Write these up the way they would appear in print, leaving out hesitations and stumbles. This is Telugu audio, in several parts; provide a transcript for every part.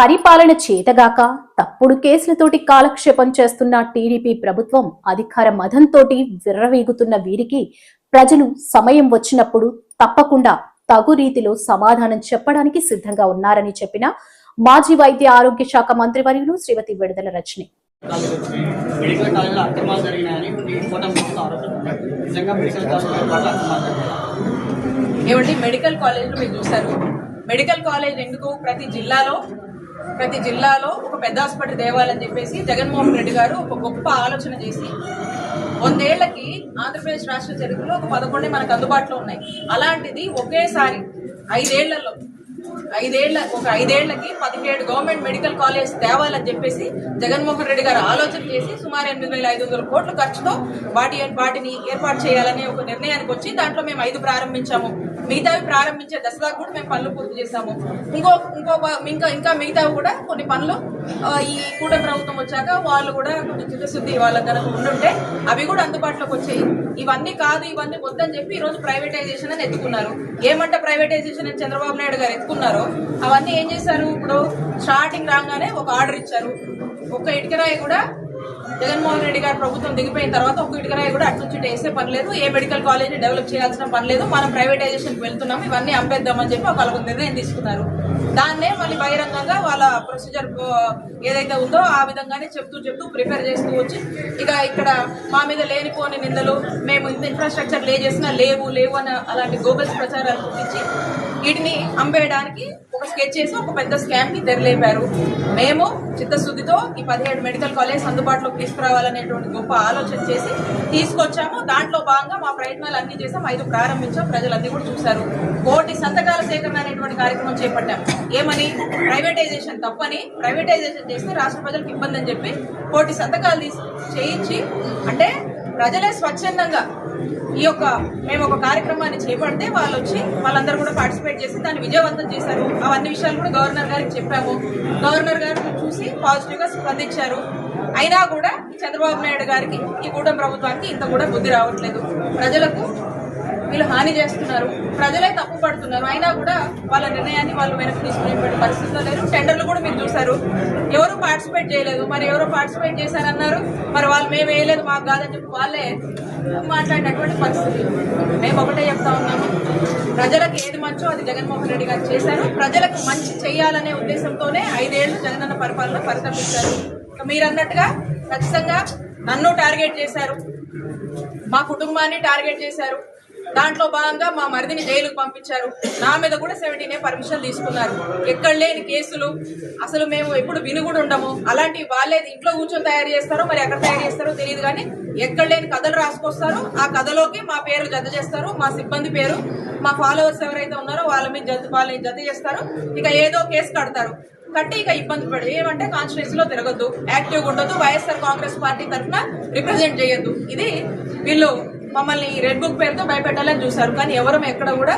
పరిపాలన చేతగాక తప్పుడు కేసులతోటి కాలక్షేపం చేస్తున్న టీడీపీ ప్రభుత్వం అధికార మదంతోటి విర్రవీగుతున్న వీరికి ప్రజలు సమయం వచ్చినప్పుడు తప్పకుండా తగు రీతిలో సమాధానం చెప్పడానికి సిద్ధంగా ఉన్నారని చెప్పిన మాజీ వైద్య ఆరోగ్య శాఖ మంత్రివర్యులు శ్రీమతి విడుదల రజని. మెడికల్ కాలేజ్ మీరు చూసారు. మెడికల్ కాలేజ్ ఎందుకు ప్రతి జిల్లాలో ఒక పెద్ద హాస్పిటల్ తేవాలని చెప్పేసి జగన్మోహన్ రెడ్డి గారు ఒక గొప్ప ఆలోచన చేసి 100 ఏళ్లకి ఆంధ్రప్రదేశ్ రాష్ట్ర చరిత్రలో ఒక 11 మనకు అందుబాటులో ఉన్నాయి. అలాంటిది ఒకేసారి 5 ఏళ్లకి 17 గవర్నమెంట్ మెడికల్ కాలేజ్ తేవాలని చెప్పేసి జగన్మోహన్ రెడ్డి గారు ఆలోచన చేసి సుమారు 8,500 కోట్ల ఖర్చుతో వాటిని ఏర్పాటు చేయాలనే ఒక నిర్ణయానికి వచ్చి దాంట్లో మేము 5 ప్రారంభించాము. మిగతావి ప్రారంభించే దశలో కూడా మేము పనులు పూర్తి చేశాము. ఇంకా మిగతావి కూడా కొన్ని పనులు ఈ కూటమి ప్రభుత్వం వచ్చాక వాళ్ళు కూడా కొంచెం చిత్తశుద్ధి వాళ్ళకి కనుక ఉండుంటే అవి కూడా అందుబాటులోకి వచ్చాయి. ఇవన్నీ వద్దని చెప్పి ఈ రోజు ప్రైవేటైజేషన్ అని ఎత్తుకున్నారు. ఏమంటే ప్రైవేటైజేషన్ అని చంద్రబాబు నాయుడు గారు ఎత్తుకున్నారో అవన్నీ ఏం చేశారు? ఇప్పుడు స్టార్టింగ్ రాగానే ఒక ఆర్డర్ ఇచ్చారు. ఒక్క ఇటుకరాయి కూడా జగన్మోహన్ రెడ్డి గారు ప్రభుత్వం దిగిపోయిన తర్వాత ఒక ఇటుకరాయి కూడా అటు నుంచి వేసే పని లేదు, ఏ మెడికల్ కాలేజ్ డెవలప్ చేయాల్సిన పని లేదు, మనం ప్రైవేటైజేషన్కి వెళ్తున్నాం, ఇవన్నీ అంపేద్దామని చెప్పి వాళ్ళకు నిర్ణయం తీసుకున్నారు. దాన్నే మళ్ళీ బహిరంగంగా వాళ్ళ ప్రొసీజర్ ఏదైతే ఉందో ఆ విధంగానే చెప్తూ ప్రిపేర్ చేస్తూ వచ్చి ఇక ఇక్కడ మా మీద లేనిపోని నిందలు, మేము ఇంత ఇన్ఫ్రాస్ట్రక్చర్ చేసినా లేవు అని అలాంటి గోబల్స్ ప్రచారాలు పుట్టించి వీటిని అంపేయడానికి ఒక స్కెచ్ చేసి ఒక పెద్ద స్కామ్ కి తెరలేపారు. మేము చిత్తశుద్ధితో ఈ 17 మెడికల్ కాలేజ్ అందుబాటులోకి తీసుకురావాలనేటువంటి గొప్ప ఆలోచన చేసి తీసుకొచ్చాము. దాంట్లో భాగంగా మా ప్రయత్నాలు అన్ని చేసాం. 5 ప్రారంభించాం. ప్రజలన్నీ కూడా చూశారు. 1,000 సంతకాల సేకరణ అనేటువంటి కార్యక్రమం చేపట్టాం. ఏమని? ప్రైవేటైజేషన్ తప్పని, ప్రైవేటైజేషన్ చేస్తే రాష్ట్ర ప్రజలకు ఇబ్బంది అని చెప్పి 1,000 సంతకాలు చేయించి, అంటే ప్రజలే స్వచ్ఛందంగా మేము ఒక కార్యక్రమాన్ని చేపడితే వాళ్ళందరూ కూడా పార్టిసిపేట్ చేసి దాన్ని విజయవంతం చేశారు. అవన్నీ విషయాలు కూడా గవర్నర్ గారికి చెప్పాము. గవర్నర్ గారు చూసి పాజిటివ్ గా స్పందించారు. అయినా కూడా చంద్రబాబు నాయుడు గారికి, ఈ కూటమి ప్రభుత్వానికి ఇంత కూడా బుద్ధి రావట్లేదు. ప్రజలకు వీళ్ళు హాని చేస్తున్నారు, ప్రజలే తప్పు పడుతున్నారు. అయినా కూడా వాళ్ళ నిర్ణయాన్ని వాళ్ళు వెనక్కి తీసుకునే పరిస్థితిలో లేరు. టెండర్లు కూడా మీరు చూసారు, ఎవరు పార్టిసిపేట్ చేయలేదు. మరి ఎవరో పార్టిసిపేట్ చేశారన్నారు, మరి వాళ్ళు మేము వేయలేదు, మాకు కాదని చెప్పి వాళ్ళే మాట్లాడినటువంటి పరిస్థితి. మేము ఒకటే చెప్తా ఉన్నాము, ప్రజలకు ఏది మంచో అది జగన్మోహన్ రెడ్డి గారు చేశారు. ప్రజలకు మంచి చేయాలనే ఉద్దేశంతోనే 5 ఏళ్లు జగనన్న పరిపాలన పరితపించారు. మీరు అన్నట్టుగా ఖచ్చితంగా నన్ను టార్గెట్ చేశారు, మా కుటుంబాన్ని టార్గెట్ చేశారు. దాంట్లో భాగంగా మా మరిదిని జైలుకు పంపించారు. నా మీద కూడా 17 పర్మిషన్ తీసుకున్నారు. ఎక్కడ లేని కేసులు, అసలు మేము ఎప్పుడు విని కూడా ఉండము. అలాంటి వాళ్ళే ఇంట్లో కూర్చొని తయారు చేస్తారో, మరి ఎక్కడ తయారు చేస్తారో తెలియదు, కానీ ఎక్కడ లేని కథలు రాసుకొస్తారు. ఆ కథలోకి మా పేరు జత చేస్తారు, మా సిబ్బంది పేరు, మా ఫాలోవర్స్ ఎవరైతే ఉన్నారో వాళ్ళని జత చేస్తారు. ఇక ఏదో కేసు కట్టి ఇక ఇబ్బంది పడి ఏమంటే కాన్స్టిట్యూన్సీలో తిరగద్దు, యాక్టివ్గా ఉండొద్దు, వైఎస్ఆర్ కాంగ్రెస్ పార్టీ తరఫున రిప్రజెంట్ చేయొద్దు. ఇది వీళ్ళు మమ్మల్ని రెడ్ బుక్ పేరుతో భయపెట్టాలని చూశారు. కానీ ఎవరు ఎక్కడ కూడా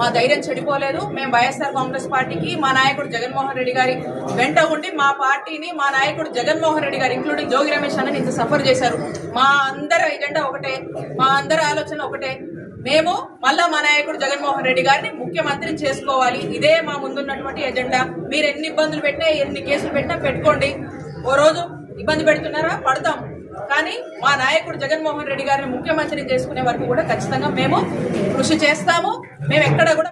మా ధైర్యం చెడిపోలేదు. మేము వైఎస్ఆర్ కాంగ్రెస్ పార్టీకి, మా నాయకుడు జగన్మోహన్ రెడ్డి గారి వెంట ఉండి మా పార్టీని, మా నాయకుడు జగన్మోహన్ రెడ్డి గారు ఇంక్లూడింగ్ జోగి రమేష్ అన్నని ఇంత సఫర్ చేశారు. మా అందరి ఎజెండా ఒకటే, మా అందరి ఆలోచన ఒకటే. మేము మళ్ళా మా నాయకుడు జగన్మోహన్ రెడ్డి గారిని ముఖ్యమంత్రిని చేసుకోవాలి. ఇదే మా ముందున్నటువంటి ఎజెండా. మీరు ఎన్ని ఇబ్బందులు పెట్టినా, ఎన్ని కేసులు పెట్టినా పెట్టుకోండి. ఓ రోజు ఇబ్బంది పెడుతున్నారా, పడతాం. కానీ మా నాయకుడు జగన్మోహన్ రెడ్డి గారిని ముఖ్యమంత్రిని చేసుకునే వరకు కూడా ఖచ్చితంగా మేము కృషి చేస్తాము. మేము ఎక్కడ కూడా